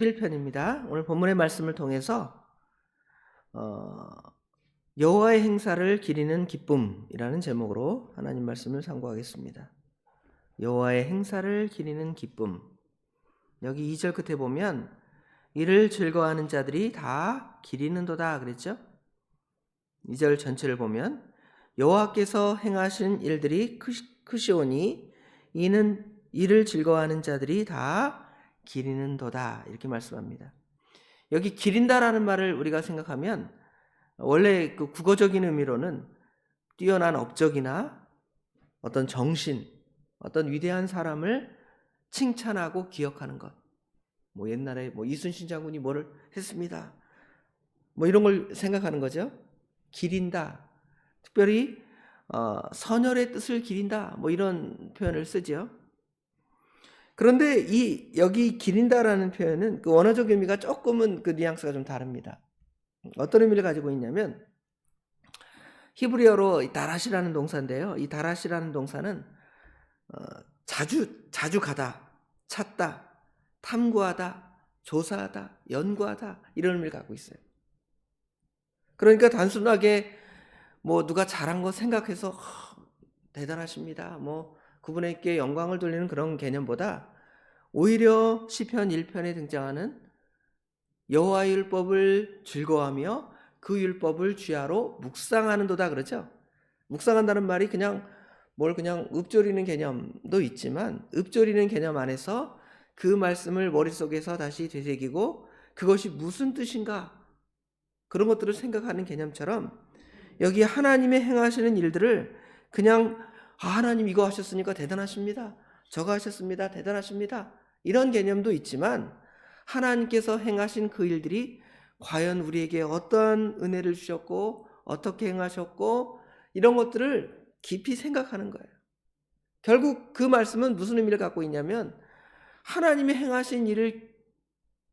11편입니다. 오늘 본문의 말씀을 통해서 여호와의 행사를 기리는 기쁨이라는 제목으로 하나님 말씀을 상고하겠습니다. 여호와의 행사를 기리는 기쁨. 여기 2절 끝에 보면 이를 즐거워하는 자들이 다 기리는도다 그랬죠? 2절 전체를 보면 여호와께서 행하신 일들이 크시오니 이를 즐거워하는 자들이 다 기리는도다 이렇게 말씀합니다. 여기 기린다라는 말을 우리가 생각하면 원래 그 국어적인 의미로는 뛰어난 업적이나 어떤 정신, 어떤 위대한 사람을 칭찬하고 기억하는 것. 옛날에 이순신 장군이 뭐를 했습니다. 이런 걸 생각하는 거죠. 기린다. 특별히 선열의 뜻을 기린다. 이런 표현을 쓰죠. 그런데 여기 기린다라는 표현은 그 원어적 의미가 조금은 그 뉘앙스가 좀 다릅니다. 어떤 의미를 가지고 있냐면 히브리어로 다라시라는 동사인데요. 이 다라시라는 동사는 자주 가다, 찾다, 탐구하다, 조사하다, 연구하다 이런 의미를 갖고 있어요. 그러니까 단순하게 누가 잘한 거 생각해서 대단하십니다. 그분에게 영광을 돌리는 그런 개념보다 오히려 시편 1편에 등장하는 여호와의 율법을 즐거워하며 그 율법을 주야로 묵상하는도다 그러죠. 묵상한다는 말이 그냥 읊조리는 개념도 있지만 읊조리는 개념 안에서 그 말씀을 머릿속에서 다시 되새기고 그것이 무슨 뜻인가 그런 것들을 생각하는 개념처럼 여기 하나님의 행하시는 일들을 그냥 하나님 이거 하셨으니까 대단하십니다. 저거 하셨습니다. 대단하십니다. 이런 개념도 있지만 하나님께서 행하신 그 일들이 과연 우리에게 어떠한 은혜를 주셨고 어떻게 행하셨고 이런 것들을 깊이 생각하는 거예요. 결국 그 말씀은 무슨 의미를 갖고 있냐면 하나님의 행하신 일을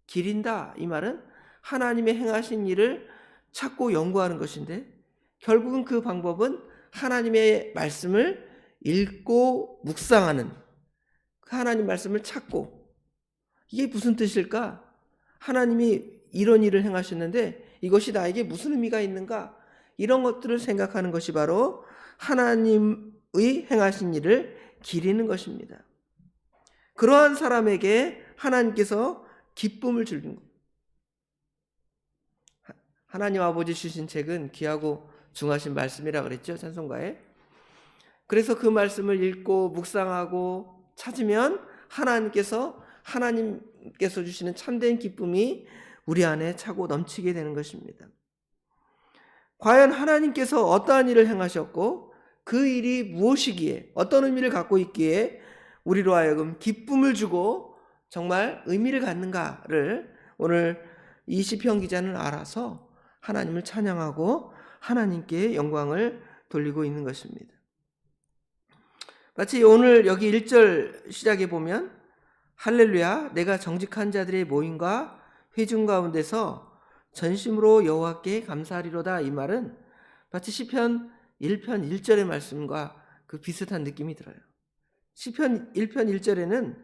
기린다. 이 말은 하나님의 행하신 일을 찾고 연구하는 것인데 결국은 그 방법은 하나님의 말씀을 읽고 묵상하는 그 하나님 말씀을 찾고 이게 무슨 뜻일까? 하나님이 이런 일을 행하셨는데 이것이 나에게 무슨 의미가 있는가? 이런 것들을 생각하는 것이 바로 하나님의 행하신 일을 기리는 것입니다. 그러한 사람에게 하나님께서 기쁨을 주는 것. 하나님 아버지 주신 책은 귀하고 중하신 말씀이라 그랬죠, 찬송가에. 그래서 그 말씀을 읽고 묵상하고 찾으면 하나님께서 주시는 참된 기쁨이 우리 안에 차고 넘치게 되는 것입니다. 과연 하나님께서 어떠한 일을 행하셨고 그 일이 무엇이기에 어떤 의미를 갖고 있기에 우리로 하여금 기쁨을 주고 정말 의미를 갖는가를 오늘 이 시편 기자는 알아서 하나님을 찬양하고 하나님께 영광을 돌리고 있는 것입니다. 마치 오늘 여기 1절 시작에 보면 할렐루야 내가 정직한 자들의 모임과 회중 가운데서 전심으로 여호와께 감사하리로다 이 말은 마치 시편 1편 1절의 말씀과 그 비슷한 느낌이 들어요. 시편 1편 1절에는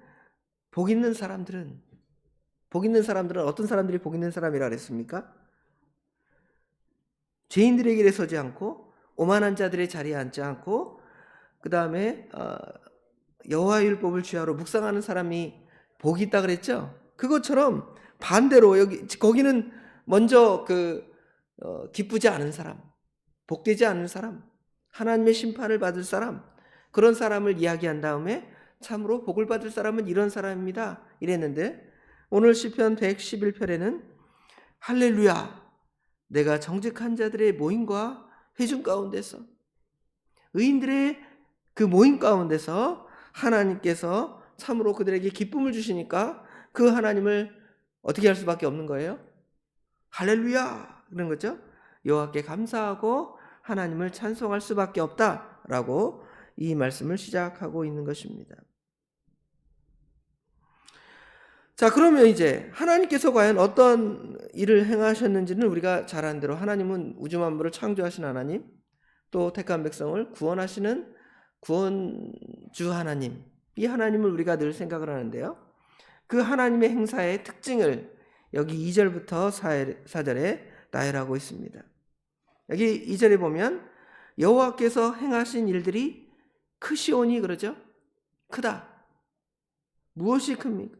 복 있는 사람들은 어떤 사람들이 복 있는 사람이라 그랬습니까? 죄인들의 길에 서지 않고 오만한 자들의 자리에 앉지 않고 그 다음에 여호와의 율법을 주야로 묵상하는 사람이 복이 있다 그랬죠. 그것처럼 반대로 거기는 먼저 기쁘지 않은 사람, 복되지 않은 사람, 하나님의 심판을 받을 사람 그런 사람을 이야기한 다음에 참으로 복을 받을 사람은 이런 사람입니다 이랬는데 오늘 시편 111편에는 할렐루야 내가 정직한 자들의 모임과 회중 가운데서 의인들의 그 모임 가운데서 하나님께서 참으로 그들에게 기쁨을 주시니까 그 하나님을 어떻게 할 수밖에 없는 거예요? 할렐루야 그런 거죠. 여호와께 감사하고 하나님을 찬송할 수밖에 없다라고 이 말씀을 시작하고 있는 것입니다. 자, 그러면 이제 하나님께서 과연 어떤 일을 행하셨는지는 우리가 잘 아는 대로 하나님은 우주 만물을 창조하신 하나님, 또 택한 백성을 구원하시는 구원주 하나님, 이 하나님을 우리가 늘 생각을 하는데요. 그 하나님의 행사의 특징을 여기 2절부터 4절에 나열하고 있습니다. 여기 2절에 보면 여호와께서 행하신 일들이 크시오니 그러죠. 크다. 무엇이 큽니까?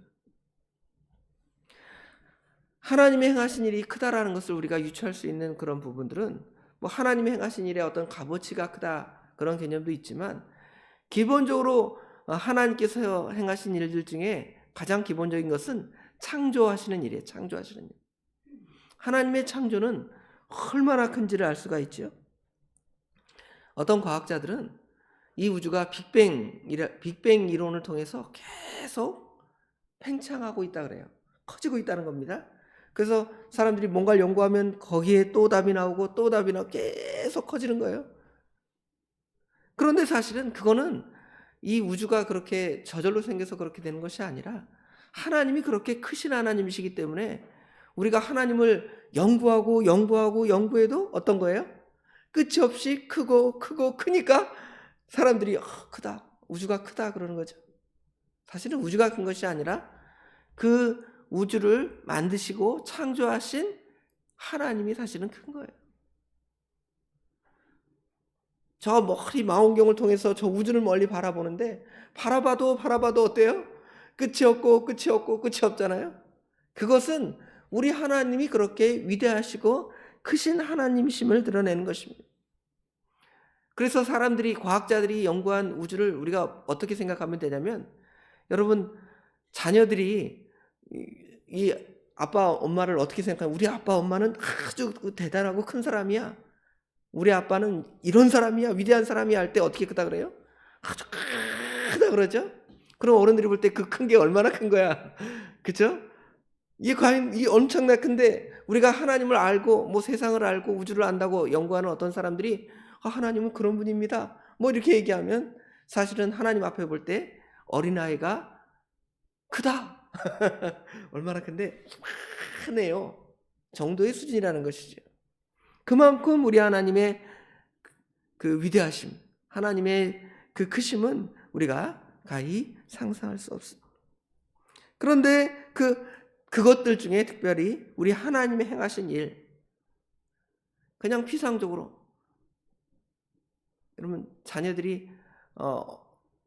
하나님의 행하신 일이 크다라는 것을 우리가 유추할 수 있는 그런 부분들은 뭐 하나님의 행하신 일의 어떤 값어치가 크다 그런 개념도 있지만 기본적으로 하나님께서 행하신 일들 중에 가장 기본적인 것은 창조하시는 일이에요. 창조하시는 일. 하나님의 창조는 얼마나 큰지를 알 수가 있죠. 어떤 과학자들은 이 우주가 빅뱅 이론을 통해서 계속 팽창하고 있다 그래요. 커지고 있다는 겁니다. 그래서 사람들이 뭔가를 연구하면 거기에 또 답이 나오고 또 답이 나오고 계속 커지는 거예요. 그런데 사실은 그거는 이 우주가 그렇게 저절로 생겨서 그렇게 되는 것이 아니라 하나님이 그렇게 크신 하나님이시기 때문에 우리가 하나님을 연구해도 어떤 거예요? 끝이 없이 크고 크니까 사람들이 크다, 우주가 크다 그러는 거죠. 사실은 우주가 큰 것이 아니라 그 우주를 만드시고 창조하신 하나님이 사실은 큰 거예요. 저 멀리 망원경을 통해서 저 우주를 멀리 바라보는데 바라봐도 어때요? 끝이 없잖아요. 그것은 우리 하나님이 그렇게 위대하시고 크신 하나님이심을 드러내는 것입니다. 그래서 사람들이 과학자들이 연구한 우주를 우리가 어떻게 생각하면 되냐면 여러분 자녀들이 이 아빠 엄마를 어떻게 생각하면 우리 아빠 엄마는 아주 대단하고 큰 사람이야. 우리 아빠는 이런 사람이야 위대한 사람이야 할 때 어떻게 크다 그래요? 아주 크다 그러죠? 그럼 어른들이 볼 때 그 큰 게 얼마나 큰 거야. 그렇죠? 이 과연 이 엄청나 큰데 우리가 하나님을 알고 뭐 세상을 알고 우주를 안다고 연구하는 어떤 사람들이 하나님은 그런 분입니다. 뭐 이렇게 얘기하면 사실은 하나님 앞에 볼 때 어린아이가 크다. 얼마나 큰데 크네요. 정도의 수준이라는 것이죠. 그만큼 우리 하나님의 그 위대하심, 하나님의 그 크심은 우리가 가히 상상할 수 없습니다. 그런데 그것들 중에 특별히 우리 하나님의 행하신 일, 그냥 피상적으로 여러분 자녀들이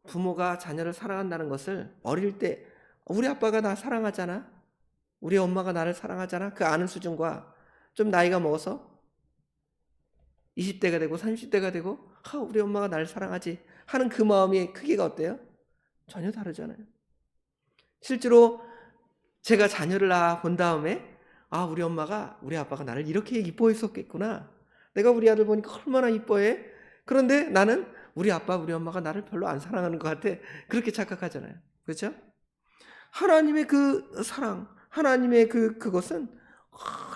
부모가 자녀를 사랑한다는 것을 어릴 때 우리 아빠가 나 사랑하잖아, 우리 엄마가 나를 사랑하잖아 그 아는 수준과 좀 나이가 먹어서 20대가 되고 30대가 되고 우리 엄마가 나를 사랑하지 하는 그 마음의 크기가 어때요? 전혀 다르잖아요. 실제로 제가 자녀를 낳아본 다음에 우리 엄마가 우리 아빠가 나를 이렇게 이뻐했었겠구나, 내가 우리 아들 보니까 얼마나 이뻐해. 그런데 나는 우리 아빠 우리 엄마가 나를 별로 안 사랑하는 것 같아, 그렇게 착각하잖아요. 그렇죠? 하나님의 그 사랑, 하나님의 그것은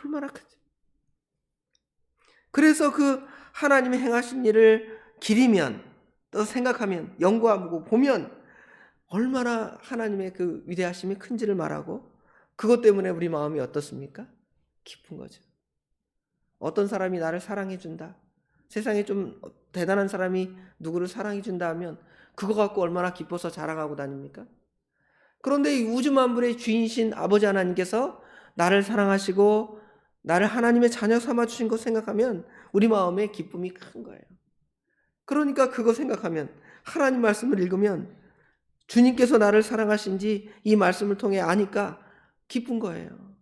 얼마나 크지. 그래서 그 하나님의 행하신 일을 기리면 또 생각하면 연구하고 보면 얼마나 하나님의 그 위대하심이 큰지를 말하고 그것 때문에 우리 마음이 어떻습니까? 기쁜 거죠. 어떤 사람이 나를 사랑해 준다, 세상에 좀 대단한 사람이 누구를 사랑해 준다 하면 그거 갖고 얼마나 기뻐서 자랑하고 다닙니까? 그런데 이 우주 만물의 주인이신 아버지 하나님께서 나를 사랑하시고 나를 하나님의 자녀 삼아 주신 것 생각하면 우리 마음에 기쁨이 큰 거예요. 그러니까 그거 생각하면 하나님 말씀을 읽으면 주님께서 나를 사랑하신지 이 말씀을 통해 아니까 기쁜 거예요.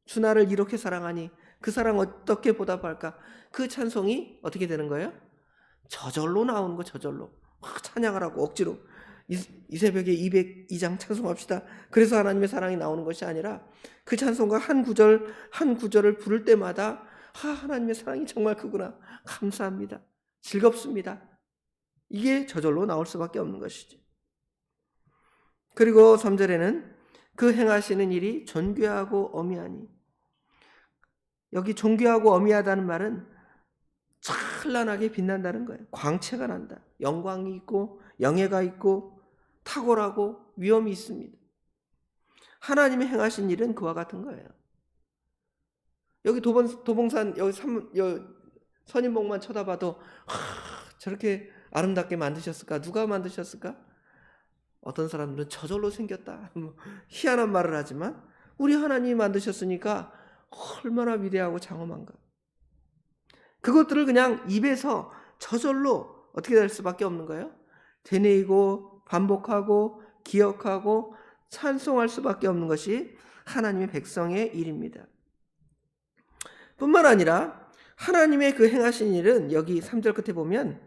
주 나를 이렇게 사랑하니 그 사랑 어떻게 보답할까? 그 찬송이 어떻게 되는 거예요? 저절로 나오는 거, 저절로. 찬양을 하고 억지로 이 새벽에 202장 찬송합시다. 그래서 하나님의 사랑이 나오는 것이 아니라 그 찬송가 한 구절 한 구절을 부를 때마다 하나님의 사랑이 정말 크구나, 감사합니다, 즐겁습니다, 이게 저절로 나올 수밖에 없는 것이죠. 그리고 3절에는 그 행하시는 일이 존귀하고 어미하니, 여기 존귀하고 어미하다는 말은 찬란하게 빛난다는 거예요. 광채가 난다, 영광이 있고 영예가 있고 탁월하고 위엄이 있습니다. 하나님의 행하신 일은 그와 같은 거예요. 여기 도봉산 여기 선인봉만 쳐다봐도 저렇게 아름답게 만드셨을까? 누가 만드셨을까? 어떤 사람들은 저절로 생겼다, 희한한 말을 하지만 우리 하나님이 만드셨으니까 얼마나 위대하고 장엄한가. 그것들을 그냥 입에서 저절로 어떻게 될 수밖에 없는 거예요? 되뇌이고 반복하고 기억하고 찬송할 수밖에 없는 것이 하나님의 백성의 일입니다. 뿐만 아니라 하나님의 그 행하신 일은 여기 3절 끝에 보면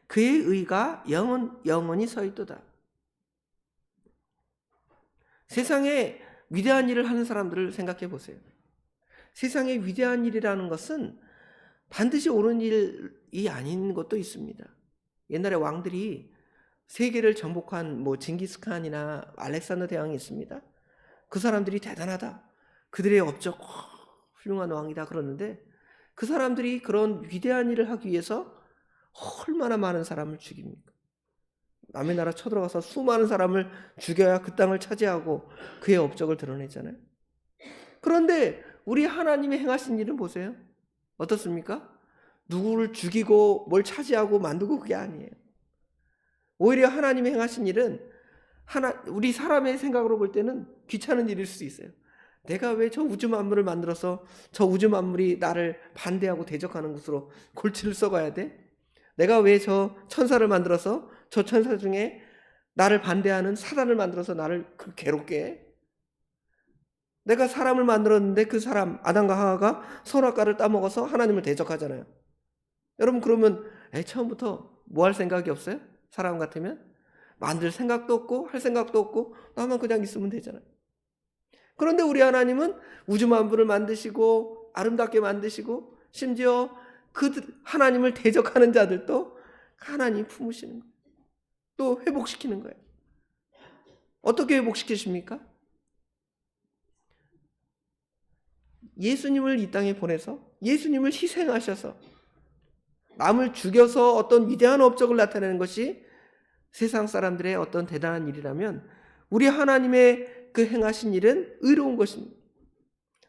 그의 의가 영원히 서 있도다. 세상에 위대한 일을 하는 사람들을 생각해 보세요. 세상에 위대한 일이라는 것은 반드시 옳은 일이 아닌 것도 있습니다. 옛날에 왕들이 세계를 정복한 징기스칸이나 알렉산더 대왕이 있습니다. 그 사람들이 대단하다. 그들의 업적 훌륭한 왕이다 그러는데 그 사람들이 그런 위대한 일을 하기 위해서 얼마나 많은 사람을 죽입니까? 남의 나라 쳐들어가서 수많은 사람을 죽여야 그 땅을 차지하고 그의 업적을 드러내잖아요. 그런데 우리 하나님의 행하신 일은 보세요. 어떻습니까? 누구를 죽이고 뭘 차지하고 만들고 그게 아니에요. 오히려 하나님의 행하신 일은 우리 사람의 생각으로 볼 때는 귀찮은 일일 수 있어요. 내가 왜 저 우주 만물을 만들어서 저 우주 만물이 나를 반대하고 대적하는 것으로 골치를 썩어야 돼? 내가 왜 저 천사를 만들어서 저 천사 중에 나를 반대하는 사단을 만들어서 나를 괴롭게 해? 내가 사람을 만들었는데 그 사람 아담과 하와가 선악과를 따먹어서 하나님을 대적하잖아요. 여러분 그러면 처음부터 뭐 할 생각이 없어요? 사람 같으면 만들 생각도 없고 할 생각도 없고 나만 그냥 있으면 되잖아요. 그런데 우리 하나님은 우주 만물을 만드시고 아름답게 만드시고 심지어 그 하나님을 대적하는 자들도 하나님 품으시는 거예요. 또 회복시키는 거예요. 어떻게 회복시키십니까? 예수님을 이 땅에 보내서 예수님을 희생하셔서 남을 죽여서 어떤 위대한 업적을 나타내는 것이 세상 사람들의 어떤 대단한 일이라면 우리 하나님의 그 행하신 일은 의로운 것입니다.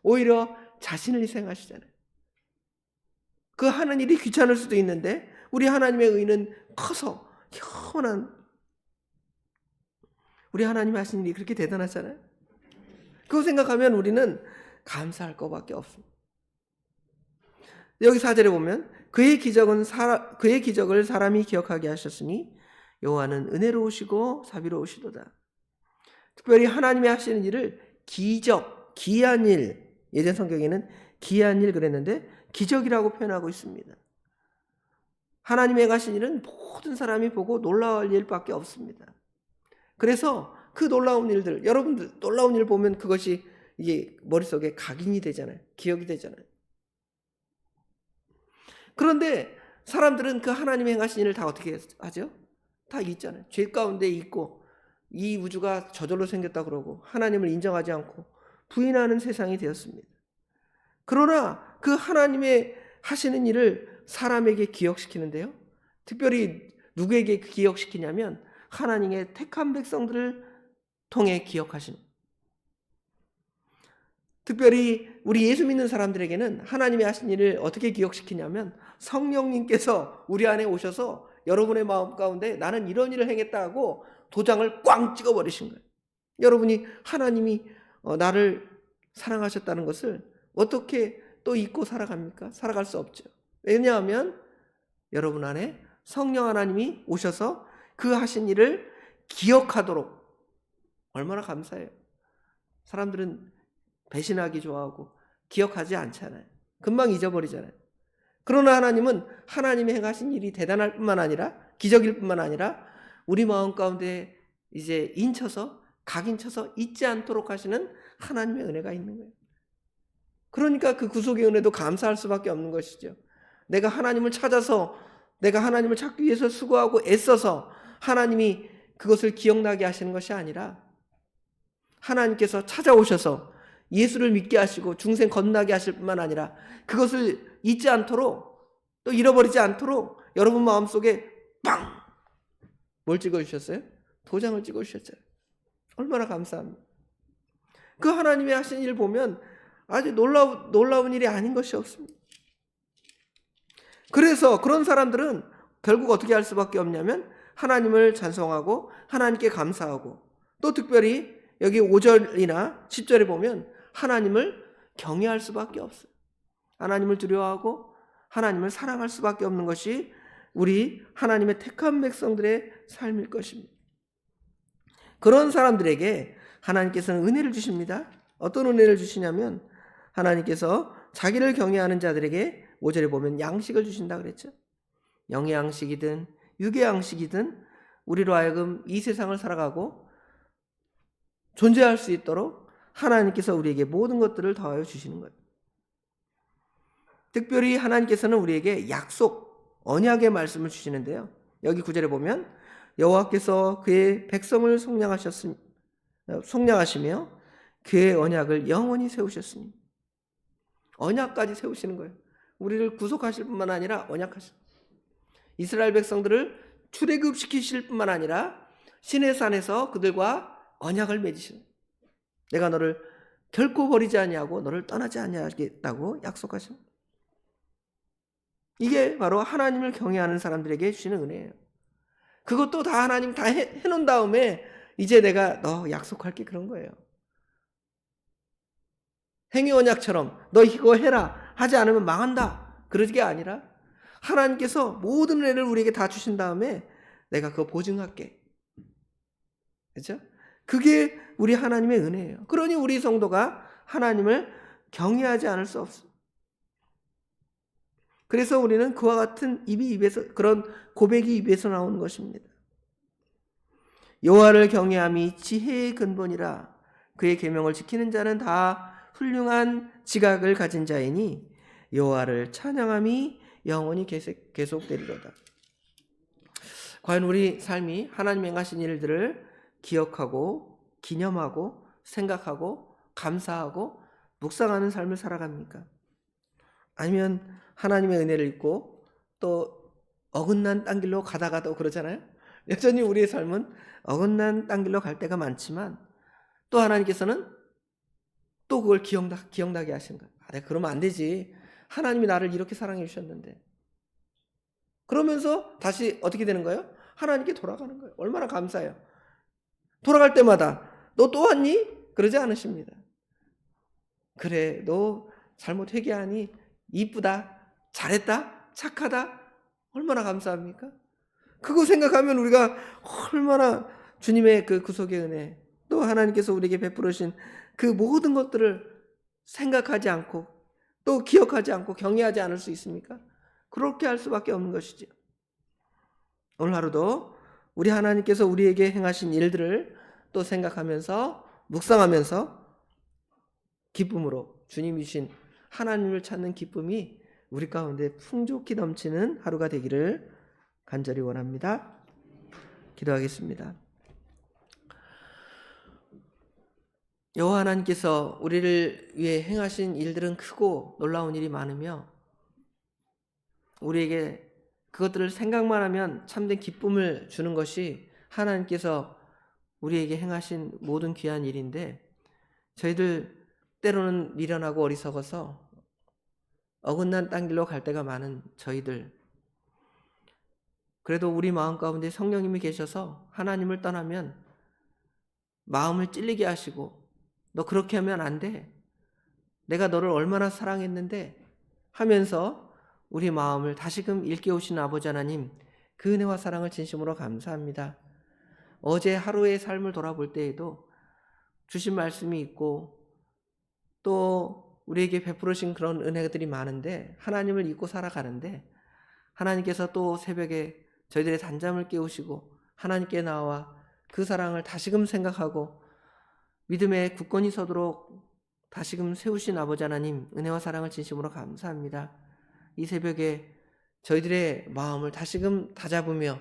오히려 자신을 희생하시잖아요. 그 하는 일이 귀찮을 수도 있는데 우리 하나님의 의는 커서 영원한 우리 하나님이 하신 일이 그렇게 대단하잖아요. 그거 생각하면 우리는 감사할 것밖에 없습니다. 여기 4절에 보면 그의 기적을 사람이 기억하게 하셨으니 여호와는 은혜로우시고 자비로우시도다. 특별히 하나님이 하시는 일을 기적, 기이한 일, 예전 성경에는 기이한 일 그랬는데 기적이라고 표현하고 있습니다. 하나님의 하신 일은 모든 사람이 보고 놀라울 일밖에 없습니다. 그래서 그 놀라운 일들, 여러분들 놀라운 일 보면 그것이 이게 머릿속에 각인이 되잖아요. 기억이 되잖아요. 그런데 사람들은 그 하나님의 행하신 일을 다 어떻게 하죠? 다 있잖아요. 죄 가운데 있고 이 우주가 저절로 생겼다 그러고 하나님을 인정하지 않고 부인하는 세상이 되었습니다. 그러나 그 하나님의 하시는 일을 사람에게 기억시키는데요. 특별히 누구에게 기억시키냐면 하나님의 택한 백성들을 통해 기억하시는. 특별히 우리 예수 믿는 사람들에게는 하나님이 하신 일을 어떻게 기억시키냐면 성령님께서 우리 안에 오셔서 여러분의 마음 가운데 나는 이런 일을 행했다 고 도장을 꽝 찍어버리신 거예요. 여러분이 하나님이 나를 사랑하셨다는 것을 어떻게 또 잊고 살아갑니까? 살아갈 수 없죠. 왜냐하면 여러분 안에 성령 하나님이 오셔서 그 하신 일을 기억하도록. 얼마나 감사해요. 사람들은 배신하기 좋아하고 기억하지 않잖아요. 금방 잊어버리잖아요. 그러나 하나님은 하나님이 행하신 일이 대단할 뿐만 아니라 기적일 뿐만 아니라 우리 마음 가운데 이제 인쳐서 각인쳐서 잊지 않도록 하시는 하나님의 은혜가 있는 거예요. 그러니까 그 구속의 은혜도 감사할 수밖에 없는 것이죠. 내가 하나님을 찾아서 내가 하나님을 찾기 위해서 수고하고 애써서 하나님이 그것을 기억나게 하시는 것이 아니라 하나님께서 찾아오셔서 예수를 믿게 하시고 중생 건너게 하실 뿐만 아니라 그것을 잊지 않도록 또 잃어버리지 않도록 여러분 마음속에 빵! 뭘 찍어주셨어요? 도장을 찍어주셨잖아요. 얼마나 감사합니다. 그 하나님이 하신 일 보면 아주 놀라운 일이 아닌 것이 없습니다. 그래서 그런 사람들은 결국 어떻게 할 수밖에 없냐면 하나님을 찬송하고 하나님께 감사하고 또 특별히 여기 5절이나 10절에 보면 하나님을 경외할 수밖에 없어요. 하나님을 두려워하고 하나님을 사랑할 수밖에 없는 것이 우리 하나님의 택한 백성들의 삶일 것입니다. 그런 사람들에게 하나님께서는 은혜를 주십니다. 어떤 은혜를 주시냐면 하나님께서 자기를 경외하는 자들에게 5절에 보면 양식을 주신다 그랬죠. 영의 양식이든 육의 양식이든 우리로 하여금 이 세상을 살아가고 존재할 수 있도록 하나님께서 우리에게 모든 것들을 더하여 주시는 거예요. 특별히 하나님께서는 우리에게 약속, 언약의 말씀을 주시는데요. 여기 9절에 보면 여호와께서 그의 백성을 속량하시며 그의 언약을 영원히 세우셨으니, 언약까지 세우시는 거예요. 우리를 구속하실 뿐만 아니라 언약하실, 이스라엘 백성들을 출애굽시키실 뿐만 아니라 시내산에서 그들과 언약을 맺으시는, 내가 너를 결코 버리지 아니하고 너를 떠나지 아니하겠다고 약속하신, 이게 바로 하나님을 경외하는 사람들에게 주시는 은혜예요. 그것도 다 하나님 다 해놓은 다음에 이제 내가 너 약속할게, 그런 거예요. 행위 언약처럼 너 이거 해라 하지 않으면 망한다, 그러는 게 아니라 하나님께서 모든 은혜를 우리에게 다 주신 다음에 내가 그거 보증할게. 그렇죠? 그게 우리 하나님의 은혜예요. 그러니 우리 성도가 하나님을 경외하지 않을 수 없어요. 그래서 우리는 그와 같은 입에서, 그런 고백이 입에서 나오는 것입니다. 여호와를 경외함이 지혜의 근본이라 그의 계명을 지키는 자는 다 훌륭한 지각을 가진 자이니 여호와를 찬양함이 영원히 계속되리로다. 과연 우리 삶이 하나님 행하신 일들을 기억하고 기념하고 생각하고 감사하고 묵상하는 삶을 살아갑니까? 아니면 하나님의 은혜를 잊고 또 어긋난 딴 길로 가다가도 그러잖아요. 여전히 우리의 삶은 어긋난 딴 길로 갈 때가 많지만 또 하나님께서는 또 그걸 기억나게 하시는 거예요. 내가 그러면 안 되지. 하나님이 나를 이렇게 사랑해 주셨는데. 그러면서 다시 어떻게 되는 거예요? 하나님께 돌아가는 거예요. 얼마나 감사해요. 돌아갈 때마다 너 또 왔니? 그러지 않으십니다. 그래, 너 잘못 회개하니 이쁘다, 잘했다, 착하다, 얼마나 감사합니까? 그거 생각하면 우리가 얼마나 주님의 그 구속의 은혜, 또 하나님께서 우리에게 베풀으신 그 모든 것들을 생각하지 않고 또 기억하지 않고 경외하지 않을 수 있습니까? 그렇게 할 수밖에 없는 것이죠. 오늘 하루도 우리 하나님께서 우리에게 행하신 일들을 또 생각하면서 묵상하면서 기쁨으로 주님이 주신 하나님을 찾는 기쁨이 우리 가운데 풍족히 넘치는 하루가 되기를 간절히 원합니다. 기도하겠습니다. 여호와 하나님께서 우리를 위해 행하신 일들은 크고 놀라운 일이 많으며 우리에게 그것들을 생각만 하면 참된 기쁨을 주는 것이 하나님께서 우리에게 행하신 모든 귀한 일인데, 저희들 때로는 미련하고 어리석어서 어긋난 딴 길로 갈 때가 많은 저희들, 그래도 우리 마음 가운데 성령님이 계셔서 하나님을 떠나면 마음을 찔리게 하시고 너 그렇게 하면 안 돼, 내가 너를 얼마나 사랑했는데 하면서 우리 마음을 다시금 일깨우시는 아버지 하나님, 그 은혜와 사랑을 진심으로 감사합니다. 어제 하루의 삶을 돌아볼 때에도 주신 말씀이 있고 또 우리에게 베풀으신 그런 은혜들이 많은데 하나님을 잊고 살아가는데, 하나님께서 또 새벽에 저희들의 단잠을 깨우시고 하나님께 나와 그 사랑을 다시금 생각하고 믿음의 굳건히 서도록 다시금 세우신 아버지 하나님, 은혜와 사랑을 진심으로 감사합니다. 이 새벽에 저희들의 마음을 다시금 다잡으며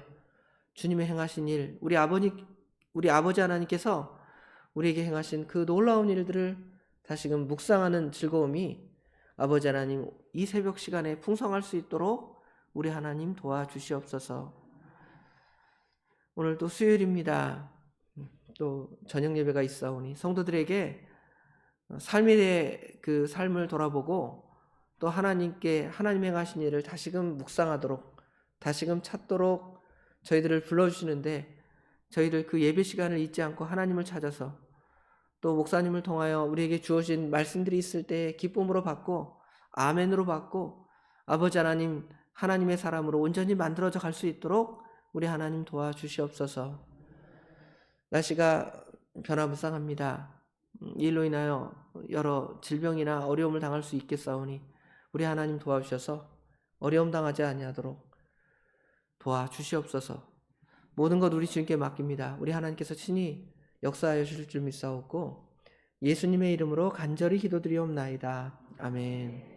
주님의 행하신 일, 우리 아버지 하나님께서 우리에게 행하신 그 놀라운 일들을 다시금 묵상하는 즐거움이 아버지 하나님 이 새벽 시간에 풍성할 수 있도록 우리 하나님 도와주시옵소서. 오늘도 수요일입니다. 또 저녁 예배가 있사오니 성도들에게 삶의 그 삶을 돌아보고 또 하나님께 하나님 행하신 일을 다시금 묵상하도록 다시금 찾도록 저희들을 불러주시는데, 저희들 그 예배 시간을 잊지 않고 하나님을 찾아서 또 목사님을 통하여 우리에게 주어진 말씀들이 있을 때 기쁨으로 받고 아멘으로 받고 아버지 하나님, 하나님의 사람으로 온전히 만들어져 갈 수 있도록 우리 하나님 도와주시옵소서. 날씨가 변화무쌍합니다. 이 일로 인하여 여러 질병이나 어려움을 당할 수 있겠사오니 우리 하나님 도와주셔서 어려움 당하지 아니하도록 도와주시옵소서. 모든 것 우리 주님께 맡깁니다. 우리 하나님께서 친히 역사하여 주실 줄 믿사옵고 예수님의 이름으로 간절히 기도드리옵나이다. 아멘.